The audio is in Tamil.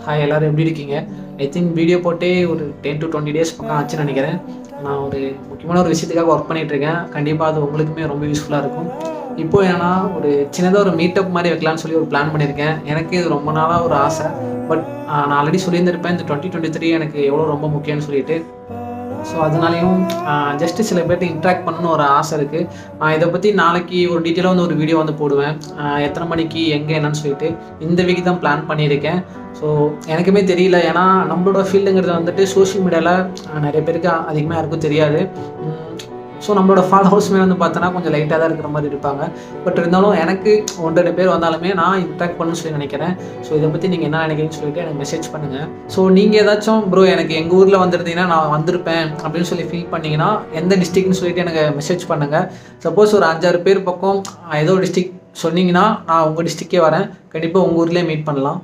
ஹாய் எல்லோரும் எப்படி இருக்கீங்க? ஐ திங்க் வீடியோ போட்டே ஒரு 10 to 20 டேஸ் பக்கம் ஆச்சுன்னு நினைக்கிறேன். நான் ஒரு முக்கியமான ஒரு விஷயத்துக்காக ஒர்க் பண்ணிகிட்ருக்கேன். கண்டிப்பாக அது உங்களுக்குமே ரொம்ப யூஸ்ஃபுல்லாக இருக்கும். இப்போ ஏன்னா ஒரு சின்னதாக ஒரு மீட்டப் மாதிரி வைக்கலான்னு சொல்லி ஒரு பிளான் பண்ணியிருக்கேன். எனக்கு இது ரொம்ப நாளாக ஒரு ஆசை. பட் நான் ஆல்ரெடி சொல்லியிருந்திருப்பேன் இந்த 2023 எனக்கு எவ்வளோ ரொம்ப முக்கியம்னு சொல்லிட்டு. ஸோ அதனாலேயும் ஜஸ்ட்டு சில பேர்ட்ட இன்ட்ராக்ட் பண்ணணும்னு ஒரு ஆசை இருக்குது. நான் இதை பற்றி நாளைக்கு ஒரு டீட்டெயிலாக வந்து ஒரு வீடியோ வந்து போடுவேன். எத்தனை மணிக்கு எங்கே என்னன்னு சொல்லிட்டு இந்த வீக் தான் பிளான் பண்ணியிருக்கேன். ஸோ எனக்குமே தெரியல, ஏன்னா நம்மளோட ஃபீல்டுங்கிறது வந்துட்டு சோஷியல் மீடியாவில் நிறைய பேருக்கு அதிகமாக யாருக்கும் தெரியாது. ஸோ நம்மளோட ஃபாலோவர்ஸுமே வந்து பார்த்தோன்னா கொஞ்சம் லைட்டாக தான் இருக்கிற மாதிரி இருப்பாங்க. பட் இருந்தாலும் எனக்கு 1-2 பேர் வந்தாலுமே நான் இன்ட்ராக்ட் பண்ணணும்னு சொல்லி நினைக்கிறேன். ஸோ இதை பற்றி நீங்கள் என்ன நினைக்கிறீங்கன்னு சொல்லிட்டு எனக்கு மெசேஜ் பண்ணுங்கள். ஸோ நீங்கள் ஏதாச்சும் ப்ரோ எனக்கு எங்கள் ஊரில் வந்துருந்தீங்கன்னா நான் வந்திருப்பேன் அப்படின்னு சொல்லி ஃபீல் பண்ணிங்கன்னா எந்த டிஸ்ட்ரிக்ட்னு சொல்லிட்டு எனக்கு மெசேஜ் பண்ணுங்கள். சப்போஸ் ஒரு 5-6 பேர் பக்கம் ஏதோ டிஸ்ட்ரிக்ட் சொன்னீங்கன்னா நான் உங்கள் டிஸ்ட்ரிக்டே வரேன். கண்டிப்பாக உங்கள் ஊர்லேயே மீட் பண்ணலாம்.